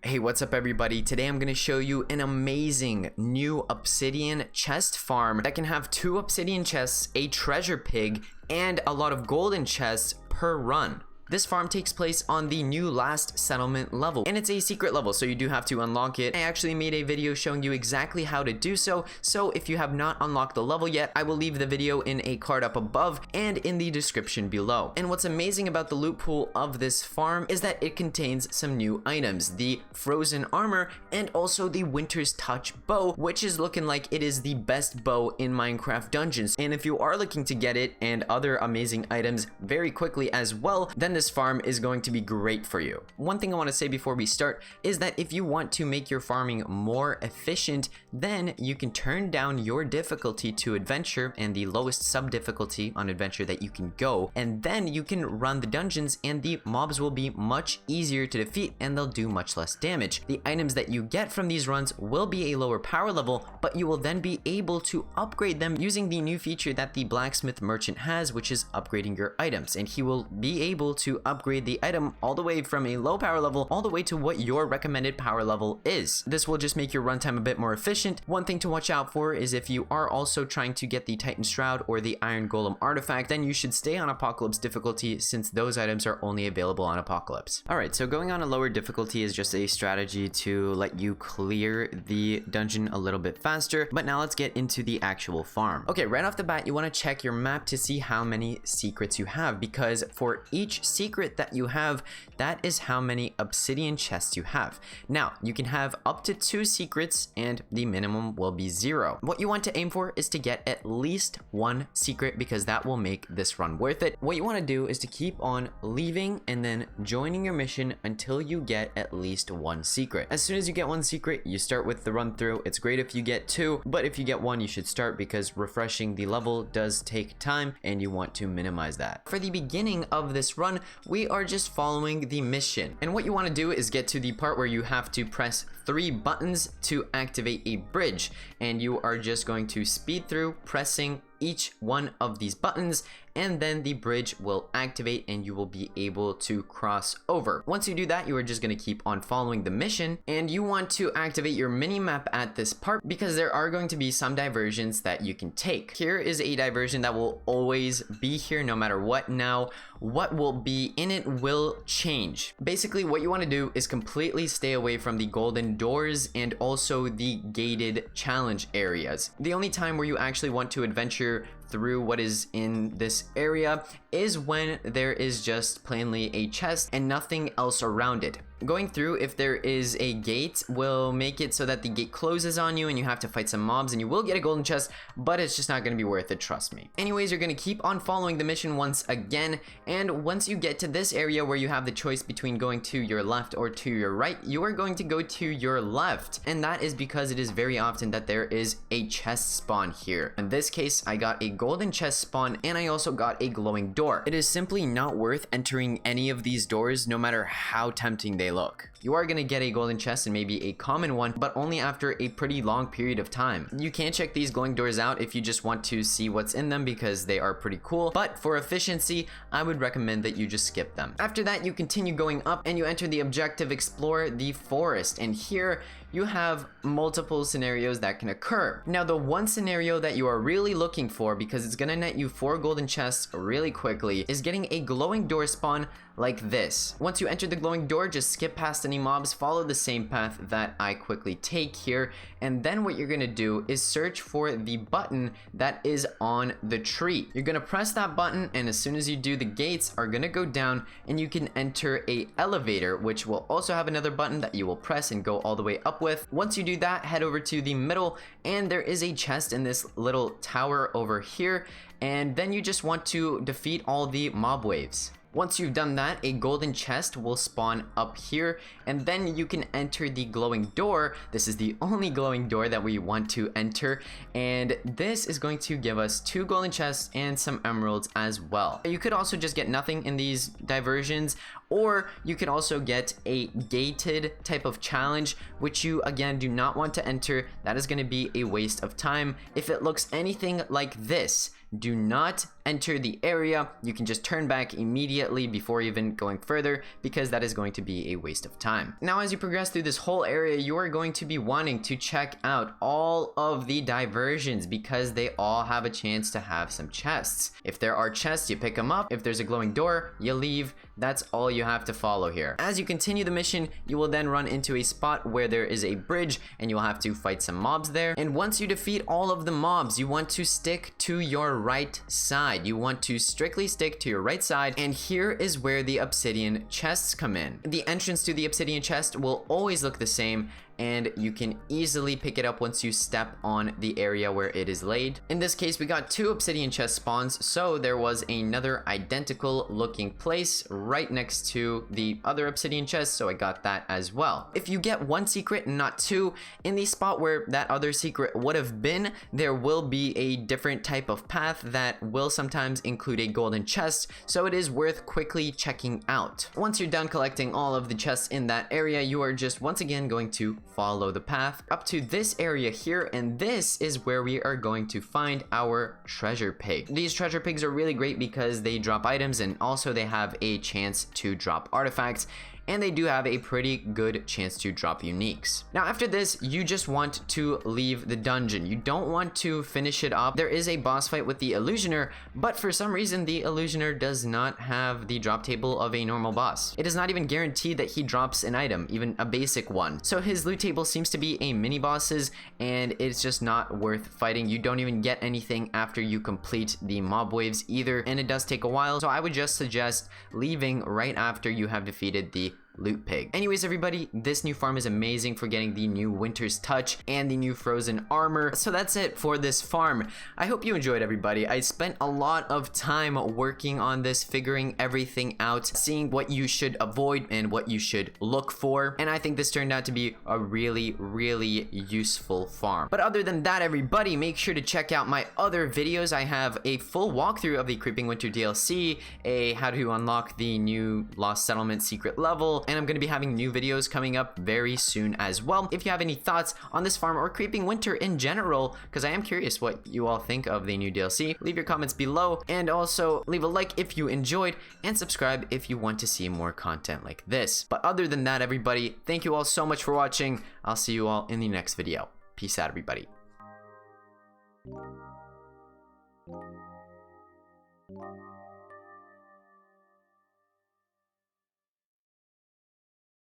Hey, what's up everybody? Today I'm going to show you an amazing new obsidian chest farm that can have 2 obsidian chests, a treasure pig, and a lot of golden chests per run. This farm takes place on the new last settlement level, and it's a secret level, so you do have to unlock it. I actually made a video showing you exactly how to do so if you have not unlocked the level yet, I will leave the video in a card up above and in the description below. And what's amazing about the loot pool of this farm is that it contains some new items, the frozen armor and also the winter's touch bow, which is looking like it is the best bow in Minecraft dungeons. And if you are looking to get it and other amazing items very quickly as well, then this farm is going to be great for you. One thing I want to say before we start is that if you want to make your farming more efficient, then you can turn down your difficulty to adventure and the lowest sub difficulty on adventure that you can go, and then you can run the dungeons and the mobs will be much easier to defeat and they'll do much less damage. The items that you get from these runs will be a lower power level, but you will then be able to upgrade them using the new feature that the blacksmith merchant has, which is upgrading your items, and he will be able to upgrade the item all the way from a low power level all the way to what your recommended power level is. This will just make your runtime a bit more efficient. One thing to watch out for is if you are also trying to get the Titan Shroud or the Iron Golem artifact, then you should stay on Apocalypse difficulty since those items are only available on Apocalypse. Alright, so going on a lower difficulty is just a strategy to let you clear the dungeon a little bit faster, but now let's get into the actual farm. Okay, right off the bat, you want to check your map to see how many secrets you have, because for each secret that you have, that is how many obsidian chests you have. Now, you can have up to 2 secrets and the minimum will be 0. What you want to aim for is to get at least 1 secret because that will make this run worth it. What you want to do is to keep on leaving and then joining your mission until you get at least 1 secret. As soon as you get 1 secret, you start with the run through. It's great if you get 2, but if you get 1, you should start because refreshing the level does take time and you want to minimize that. For the beginning of this run, we are just following the mission, and what you want to do is get to the part where you have to press 3 buttons to activate a bridge, and you are just going to speed through pressing each one of these buttons, and then the bridge will activate and you will be able to cross over. Once you do that, you are just going to keep on following the mission, and you want to activate your mini map at this part because there are going to be some diversions that you can take. Here is a diversion that will always be here no matter what. Now, what will be in it will change. Basically, what you want to do is completely stay away from the golden doors and also the gated challenge areas. The only time where you actually want to adventure through what is in this area is when there is just plainly a chest and nothing else around it. Going through, if there is a gate, will make it so that the gate closes on you and you have to fight some mobs and you will get a golden chest, but it's just not going to be worth it, trust me. Anyways, you're going to keep on following the mission once again, and once you get to this area where you have the choice between going to your left or to your right, you are going to go to your left, and that is because it is very often that there is a chest spawn here. In this case, I got a golden chest spawn and I also got a glowing door. It is simply not worth entering any of these doors no matter how tempting they look. You are going to get a golden chest and maybe a common one, but only after a pretty long period of time. You can check these glowing doors out if you just want to see what's in them because they are pretty cool, but for efficiency, I would recommend that you just skip them. After that, you continue going up and you enter the objective Explore the Forest, and here you have multiple scenarios that can occur. Now, the one scenario that you are really looking for, because it's gonna net you 4 golden chests really quickly, is getting a glowing door spawn like this. Once you enter the glowing door, just skip past any mobs, follow the same path that I quickly take here, and then what you're gonna do is search for the button that is on the tree. You're gonna press that button, and as soon as you do, the gates are gonna go down and you can enter a elevator, which will also have another button that you will press and go all the way up with. Once you do that, head over to the middle, and there is a chest in this little tower over here, and then you just want to defeat all the mob waves. Once you've done that, a golden chest will spawn up here, and then you can enter the glowing door. This is the only glowing door that we want to enter, and this is going to give us 2 golden chests and some emeralds as well. You could also just get nothing in these diversions, or you could also get a gated type of challenge, which you again do not want to enter. That is going to be a waste of time. If it looks anything like this, do not enter the area. You can just turn back immediately before even going further, because that is going to be a waste of time. Now, as you progress through this whole area, you are going to be wanting to check out all of the diversions, because they all have a chance to have some chests. If there are chests, you pick them up. If there's a glowing door, you leave. That's all you have to follow here. As you continue the mission, you will then run into a spot where there is a bridge, and you'll have to fight some mobs there. And once you defeat all of the mobs, you want to stick to your right side. You want to strictly stick to your right side, and here is where the obsidian chests come in. The entrance to the obsidian chest will always look the same, and you can easily pick it up once you step on the area where it is laid. In this case, we got 2 obsidian chest spawns, so there was another identical looking place right next to the other obsidian chest, so I got that as well. If you get 1 secret and not 2, in the spot where that other secret would have been, there will be a different type of path that will sometimes include a golden chest, so it is worth quickly checking out. Once you're done collecting all of the chests in that area, you are just once again going to follow the path up to this area here, and this is where we are going to find our treasure pig. These treasure pigs are really great because they drop items, and also they have a chance to drop artifacts, and they do have a pretty good chance to drop uniques. Now, after this, you just want to leave the dungeon. You don't want to finish it up. There is a boss fight with the illusioner, but for some reason, the illusioner does not have the drop table of a normal boss. It is not even guaranteed that he drops an item, even a basic one. So his loot table seems to be a mini bosses, and it's just not worth fighting. You don't even get anything after you complete the mob waves either, and it does take a while. So I would just suggest leaving right after you have defeated the loot pig. Anyways, everybody, this new farm is amazing for getting the new Winter's Touch and the new frozen armor. So that's it for this farm. I hope you enjoyed, everybody. I spent a lot of time working on this, figuring everything out, seeing what you should avoid and what you should look for, and I think this turned out to be a really, really useful farm. But other than that, everybody, make sure to check out my other videos. I have a full walkthrough of the Creeping Winter DLC, a how to unlock the new Lost Settlement secret level, and I'm going to be having new videos coming up very soon as well. If you have any thoughts on this farm or Creeping Winter in general, because I am curious what you all think of the new DLC, leave your comments below, and also leave a like if you enjoyed, and subscribe if you want to see more content like this. But other than that, everybody, thank you all so much for watching. I'll see you all in the next video. Peace out, everybody.